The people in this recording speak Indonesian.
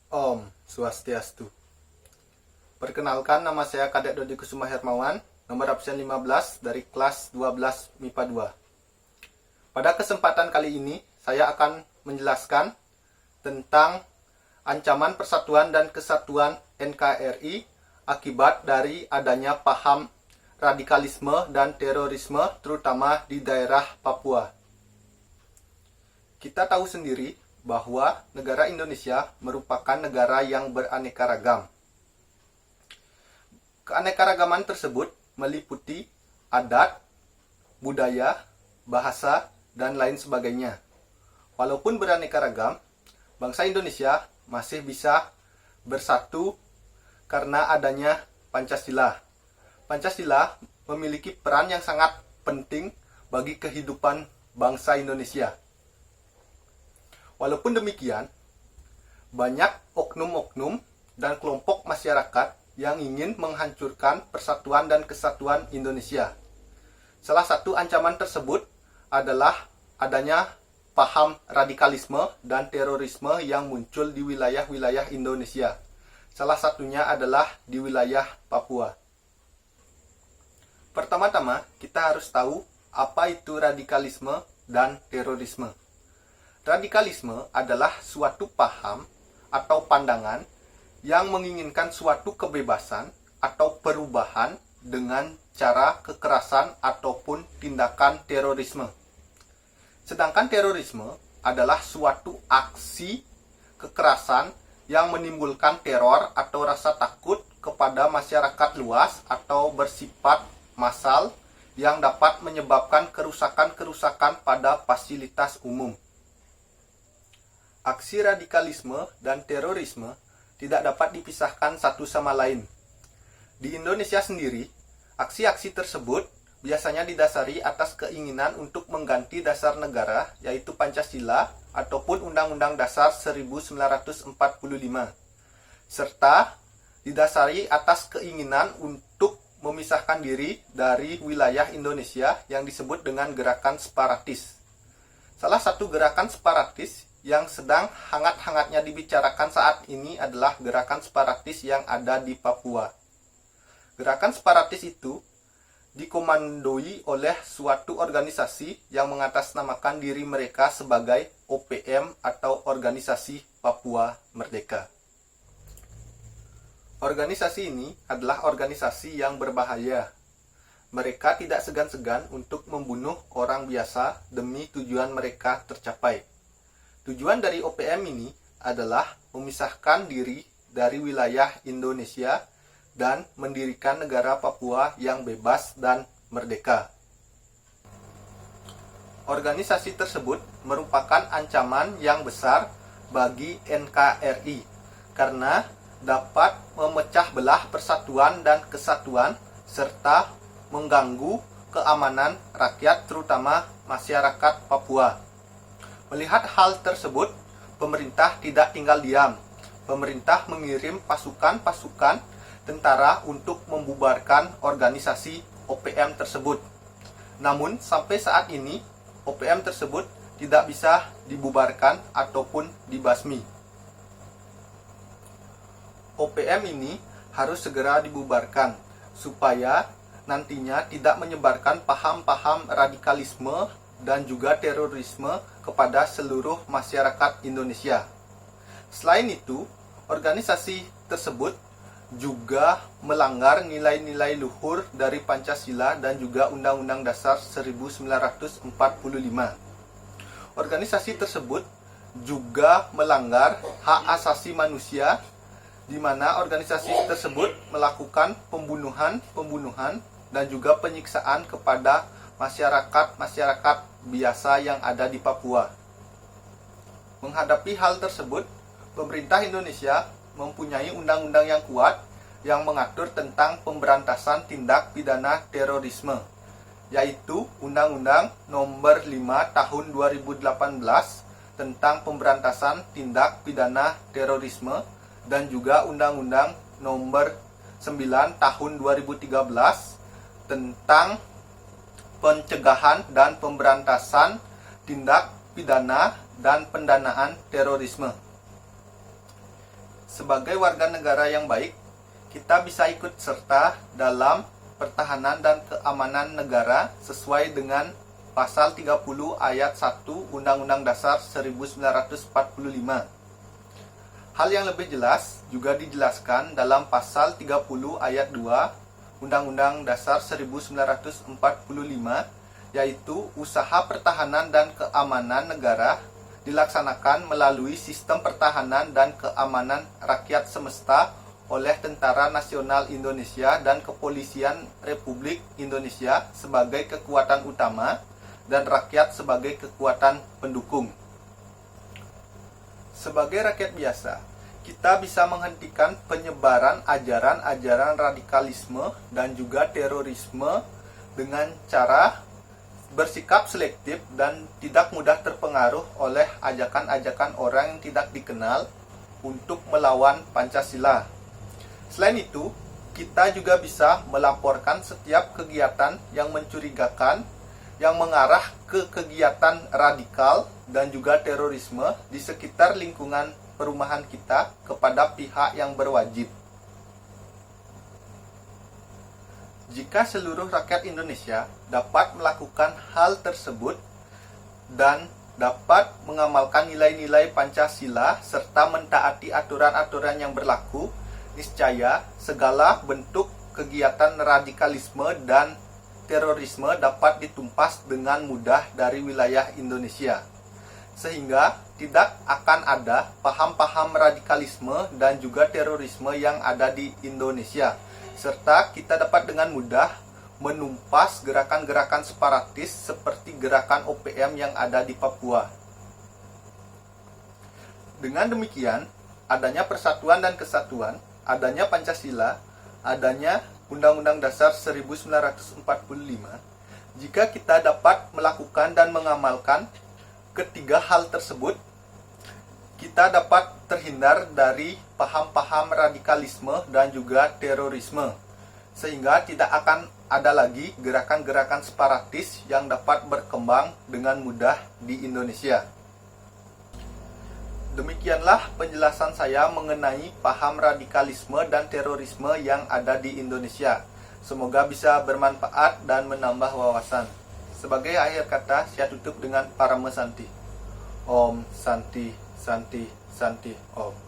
Om Swastiastu. Perkenalkan, nama saya Kadek Dodi Kusuma Hermawan, nomor absen 15 dari kelas 12 MIPA 2. Pada kesempatan kali ini, saya akan menjelaskan tentang ancaman persatuan dan kesatuan NKRI akibat dari adanya paham radikalisme dan terorisme, terutama di daerah Papua. Kita tahu sendiri bahwa negara Indonesia merupakan negara yang beraneka ragam. Keanekaragaman tersebut meliputi adat, budaya, bahasa, dan lain sebagainya. Walaupun beraneka ragam, bangsa Indonesia masih bisa bersatu karena adanya Pancasila. Pancasila memiliki peran yang sangat penting bagi kehidupan bangsa Indonesia. Walaupun demikian, banyak oknum-oknum dan kelompok masyarakat yang ingin menghancurkan persatuan dan kesatuan Indonesia. Salah satu ancaman tersebut adalah adanya paham radikalisme dan terorisme yang muncul di wilayah-wilayah Indonesia. Salah satunya adalah di wilayah Papua. Pertama-tama, kita harus tahu apa itu radikalisme dan terorisme. Radikalisme adalah suatu paham atau pandangan yang menginginkan suatu kebebasan atau perubahan dengan cara kekerasan ataupun tindakan terorisme. Sedangkan terorisme adalah suatu aksi kekerasan yang menimbulkan teror atau rasa takut kepada masyarakat luas atau bersifat massal yang dapat menyebabkan kerusakan-kerusakan pada fasilitas umum. Aksi radikalisme dan terorisme tidak dapat dipisahkan satu sama lain. Di Indonesia sendiri, aksi-aksi tersebut biasanya didasari atas keinginan untuk mengganti dasar negara, yaitu Pancasila ataupun Undang-Undang Dasar 1945, serta didasari atas keinginan untuk memisahkan diri dari wilayah Indonesia yang disebut dengan gerakan separatis. Salah satu gerakan separatis yang sedang hangat-hangatnya dibicarakan saat ini adalah gerakan separatis yang ada di Papua. Gerakan separatis itu dikomandoi oleh suatu organisasi yang mengatasnamakan diri mereka sebagai OPM atau Organisasi Papua Merdeka. Organisasi ini adalah organisasi yang berbahaya. Mereka tidak segan-segan untuk membunuh orang biasa demi tujuan mereka tercapai. Tujuan dari OPM ini adalah memisahkan diri dari wilayah Indonesia dan mendirikan negara Papua yang bebas dan merdeka. Organisasi tersebut merupakan ancaman yang besar bagi NKRI karena dapat memecah belah persatuan dan kesatuan serta mengganggu keamanan rakyat, terutama masyarakat Papua. Melihat hal tersebut, pemerintah tidak tinggal diam. Pemerintah mengirim pasukan-pasukan tentara untuk membubarkan organisasi OPM tersebut. Namun, sampai saat ini, OPM tersebut tidak bisa dibubarkan ataupun dibasmi. OPM ini harus segera dibubarkan, supaya nantinya tidak menyebarkan paham-paham radikalisme dan juga terorisme kepada seluruh masyarakat Indonesia. Selain itu, organisasi tersebut juga melanggar nilai-nilai luhur dari Pancasila dan juga Undang-Undang Dasar 1945. Organisasi tersebut juga melanggar hak asasi manusia, di mana organisasi tersebut melakukan pembunuhan dan juga penyiksaan kepada masyarakat biasa yang ada di Papua. Menghadapi hal tersebut, pemerintah Indonesia mempunyai undang-undang yang kuat yang mengatur tentang pemberantasan tindak pidana terorisme, yaitu Undang-Undang Nomor 5 Tahun 2018 tentang pemberantasan tindak pidana terorisme dan juga Undang-Undang Nomor 9 Tahun 2013 tentang pencegahan dan pemberantasan tindak pidana dan pendanaan terorisme. sebagai warga negara yang baik, kita bisa ikut serta dalam pertahanan dan keamanan negara sesuai dengan Pasal 30 Ayat 1 Undang-Undang Dasar 1945. Hal yang lebih jelas juga dijelaskan dalam Pasal 30 Ayat 2 Undang-Undang Dasar 1945, yaitu usaha pertahanan dan keamanan negara dilaksanakan melalui sistem pertahanan dan keamanan rakyat semesta oleh Tentara Nasional Indonesia dan Kepolisian Republik Indonesia sebagai kekuatan utama dan rakyat sebagai kekuatan pendukung. Sebagai rakyat biasa, kita bisa menghentikan penyebaran ajaran-ajaran radikalisme dan juga terorisme dengan cara bersikap selektif dan tidak mudah terpengaruh oleh ajakan-ajakan orang yang tidak dikenal untuk melawan Pancasila. Selain itu, kita juga bisa melaporkan setiap kegiatan yang mencurigakan yang mengarah ke kegiatan radikal dan juga terorisme di sekitar lingkungan perumahan kita kepada pihak yang berwajib. Jika seluruh rakyat Indonesia dapat melakukan hal tersebut dan dapat mengamalkan nilai-nilai Pancasila serta mentaati aturan-aturan yang berlaku, niscaya segala bentuk kegiatan radikalisme dan terorisme dapat ditumpas dengan mudah dari wilayah Indonesia, sehingga tidak akan ada paham-paham radikalisme dan juga terorisme yang ada di Indonesia, serta kita dapat dengan mudah menumpas gerakan-gerakan separatis seperti gerakan OPM yang ada di Papua. Dengan demikian, adanya persatuan dan kesatuan, adanya Pancasila, adanya Undang-Undang Dasar 1945, jika kita dapat melakukan dan mengamalkan ketiga hal tersebut, kita dapat terhindar dari paham-paham radikalisme dan juga terorisme, sehingga tidak akan ada lagi gerakan-gerakan separatis yang dapat berkembang dengan mudah di Indonesia. Demikianlah penjelasan saya mengenai paham radikalisme dan terorisme yang ada di Indonesia. Semoga bisa bermanfaat dan menambah wawasan. Sebagai akhir kata, saya tutup dengan Parama Santi. Om Santi Santi Santi Om.